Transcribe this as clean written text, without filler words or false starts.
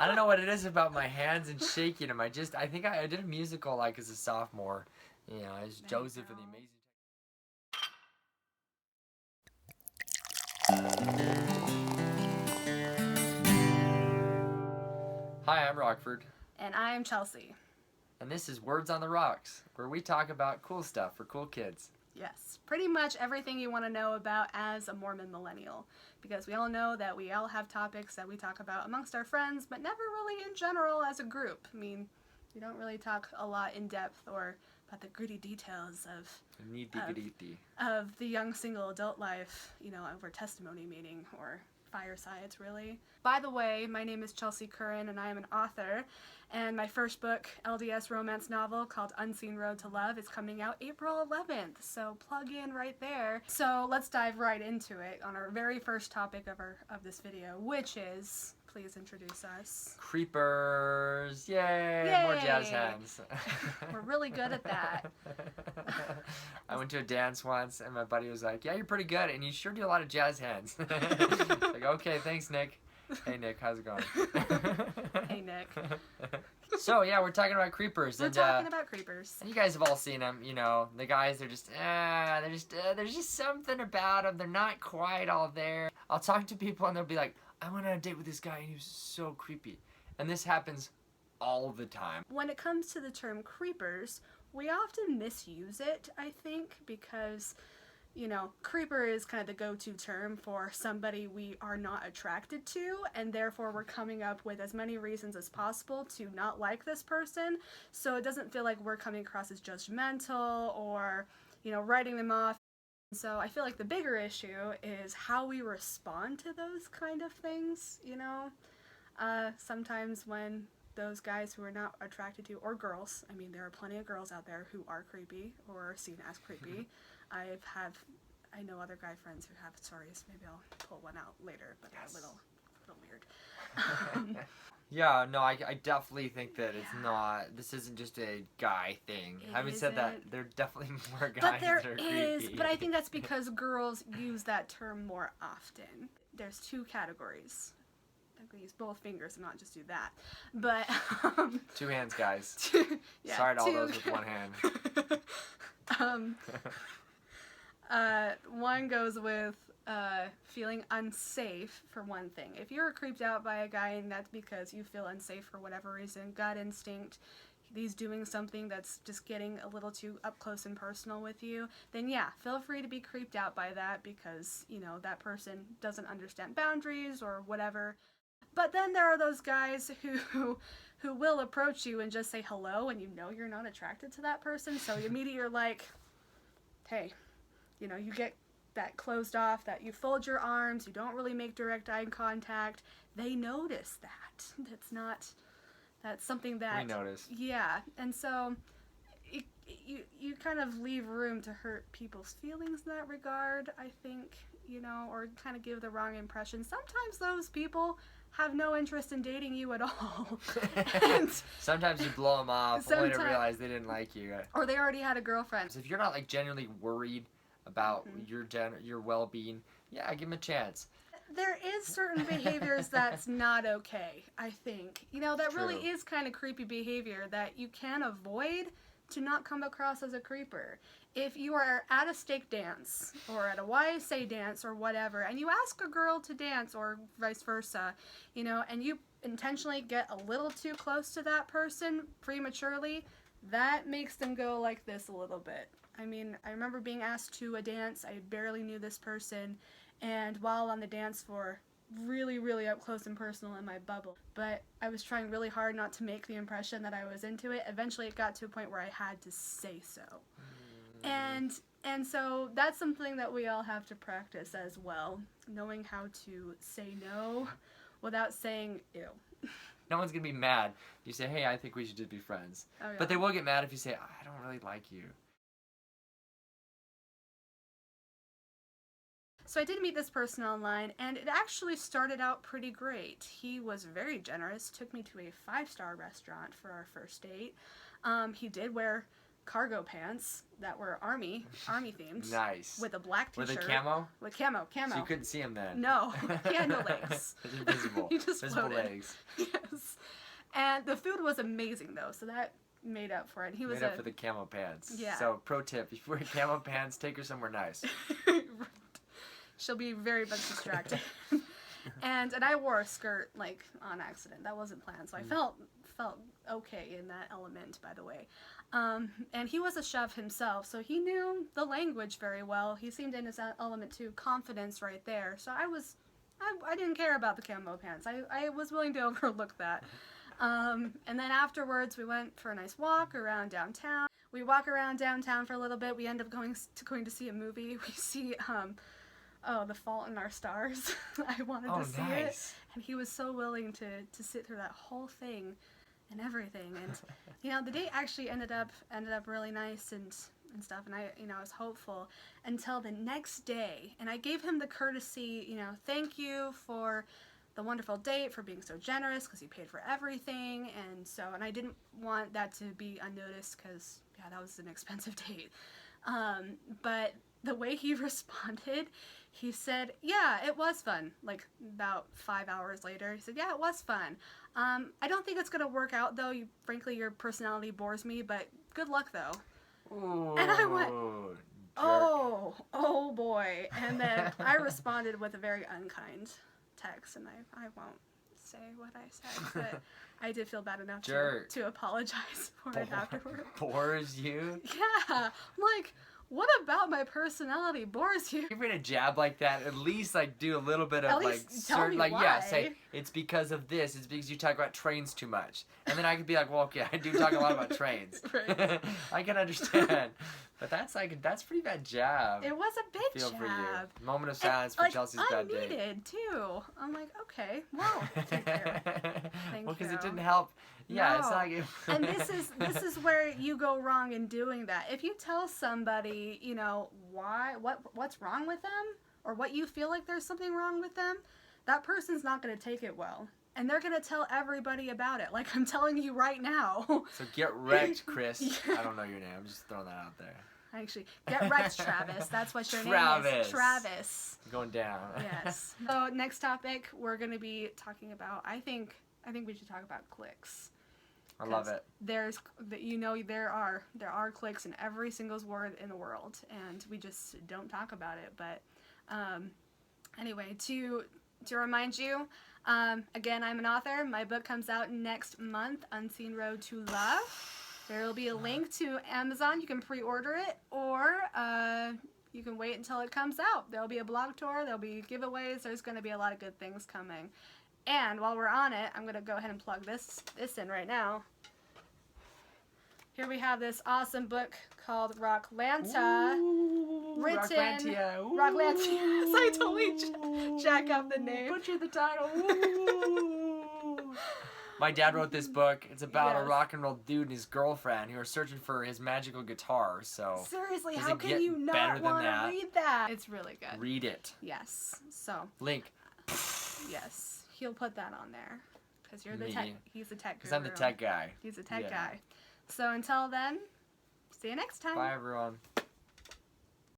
I don't know what it is about my hands and shaking them. I think I did a musical like as a sophomore. You know, as Joseph and the Amazing. Hi, I'm Rockford. And I'm Chelsea. And this is Words on the Rocks, where we talk about cool stuff for cool kids. Yes, pretty much everything you want to know about as a Mormon millennial. Because we all know that we all have topics that we talk about amongst our friends, but never really in general as a group. I mean, we don't really talk a lot in depth or about the gritty details of the young single adult life, you know, over testimony meeting or firesides, really. By the way, my name is Chelsea Curran and I am an author, and my first book, LDS romance novel called Unseen Road to Love, is coming out April 11th, so plug in right there. So let's dive right into it on our very first topic of this video, which is, please introduce us. Creepers! Yay! Yay! More jazz hands. We're really good at that. I went to a dance once and my buddy was like, yeah, you're pretty good and you sure do a lot of jazz hands. Like, okay, thanks, Nick. Hey, Nick, how's it going? Hey, Nick. So, yeah, we're talking about creepers. We're talking about creepers. And you guys have all seen them, you know. The guys, they're just, there's just something about them. They're not quite all there. I'll talk to people and they'll be like, I went on a date with this guy and he was so creepy. And this happens all the time. When it comes to the term creepers, we often misuse it, I think, because, you know, creeper is kind of the go-to term for somebody we are not attracted to, and therefore we're coming up with as many reasons as possible to not like this person, so it doesn't feel like we're coming across as judgmental or, you know, writing them off. So I feel like the bigger issue is how we respond to those kind of things, you know? Sometimes when those guys who are not attracted to, or girls, I mean, there are plenty of girls out there who are creepy or seen as creepy. I know other guy friends who have stories. Maybe I'll pull one out later, but yes. They're a little weird. Yeah, no, I definitely think that it's not, this isn't just a guy thing. Having said that, there are definitely more guys that are creepy. But I think that's because girls use that term more often. There's two categories. I'm going to use both fingers and not just do that. But, two hands, guys. Yeah, sorry to all those with one hand. One goes with feeling unsafe, for one thing. If you're creeped out by a guy and that's because you feel unsafe for whatever reason, gut instinct, he's doing something that's just getting a little too up close and personal with you, then yeah, feel free to be creeped out by that because, you know, that person doesn't understand boundaries or whatever. But then there are those guys who will approach you and just say hello and you know you're not attracted to that person, so immediately you're like, hey, you know, you get that closed off, that you fold your arms, you don't really make direct eye contact. They notice that. That's something that... We notice. Yeah, and so you kind of leave room to hurt people's feelings in that regard, I think, you know, or kind of give the wrong impression. Sometimes those people have no interest in dating you at all. And sometimes you blow them off only to realize they didn't like you. Or they already had a girlfriend. So if you're not like genuinely worried about your well-being, yeah, give them a chance. There is certain behaviors that's not okay, I think. You know, that really is kind of creepy behavior that you can avoid to not come across as a creeper. If you are at a stake dance or at a YSA dance or whatever, and you ask a girl to dance or vice versa, you know, and you intentionally get a little too close to that person prematurely, that makes them go like this a little bit. I mean, I remember being asked to a dance. I barely knew this person, and while on the dance floor, really, really up close and personal in my bubble. But I was trying really hard not to make the impression that I was into it. Eventually it got to a point where I had to say so. And so that's something that we all have to practice as well, knowing how to say no without saying ew. No one's going to be mad if you say, hey, I think we should just be friends. Oh, yeah. But they will get mad if you say, I don't really like you. So I did meet this person online, and it actually started out pretty great. He was very generous, took me to a 5-star restaurant for our first date. He did wear cargo pants that were army themed. Nice. With a black t-shirt. Were they camo? With camo. So you couldn't see him then? No. He had no legs. Invisible. He just Visible floated. legs. Yes. And the food was amazing, though, so that made up for it. He was made up for the camo pants. Yeah. So, pro tip, if you wear camo pants, take her somewhere nice. She'll be very much distracted. and I wore a skirt, like, on accident. That wasn't planned, so I felt okay in that element, by the way. And he was a chef himself, so he knew the language very well. He seemed in his element too, confidence right there. So I didn't care about the camo pants. I was willing to overlook that. And then afterwards, we went for a nice walk around downtown. We walk around downtown for a little bit. We end up going to see a movie. We see, The Fault in Our Stars. I wanted to see it. And he was so willing to sit through that whole thing and everything. And, the date actually ended up really nice and stuff. And I was hopeful until the next day. And I gave him the courtesy, thank you for the wonderful date, for being so generous, because he paid for everything. And I didn't want that to be unnoticed, because, that was an expensive date. But the way he responded, he said, yeah, it was fun. Like, about 5 hours later, he said, yeah, it was fun. I don't think it's going to work out, though. Frankly, your personality bores me, but good luck, though. Ooh, and I went, jerk. oh boy. And then I responded with a very unkind text, and I won't say what I said, but I did feel bad enough to apologize for it afterward. Bores you? Yeah. I'm like, what about my personality bores you? If you're gonna jab like that, at least do a little bit of At least tell me why. say it's because of this. It's because you talk about trains too much, and then I could be like, well, okay, I do talk a lot about trains. Right. I can understand, but that's pretty bad jab. It was a big Feel jab. for you. Moment of silence for Chelsea's bad day. Unneeded too. I'm like, okay, well, take care. Thank well, because you. it didn't help. Yeah, No. it's not like it... And this is where you go wrong in doing that. If you tell somebody, what's wrong with them, or what you feel like there's something wrong with them, that person's not going to take it well. And they're going to tell everybody about it, like I'm telling you right now. So get wrecked, Chris. Yeah. I don't know your name. I'm just throwing that out there. Actually, get wrecked, Travis. That's what your name is. Travis. Going down. Yes. So next topic, we're going to be talking about, I think we should talk about clicks. I love it. There are cliques in every single word in the world, and we just don't talk about it. But anyway, to remind you, again, I'm an author. My book comes out next month, Unseen Road to Love. There will be a link to Amazon. You can pre-order it, or you can wait until it comes out. There'll be a blog tour. There'll be giveaways. There's going to be a lot of good things coming. And while we're on it, I'm going to go ahead and plug this in right now. Here we have this awesome book called Rocklantia. Rocklantia. Rocklantia. So I totally jack up the name. Butcher the title. My dad wrote this book. It's about a rock and roll dude and his girlfriend who are searching for his magical guitar. So seriously, how can you not want to read that? It's really good. Read it. Yes. So. Link. Yes. He'll put that on there. Because you're the tech. He's the tech guru. Because I'm the tech guy. He's a tech guy. So until then, see you next time. Bye, everyone.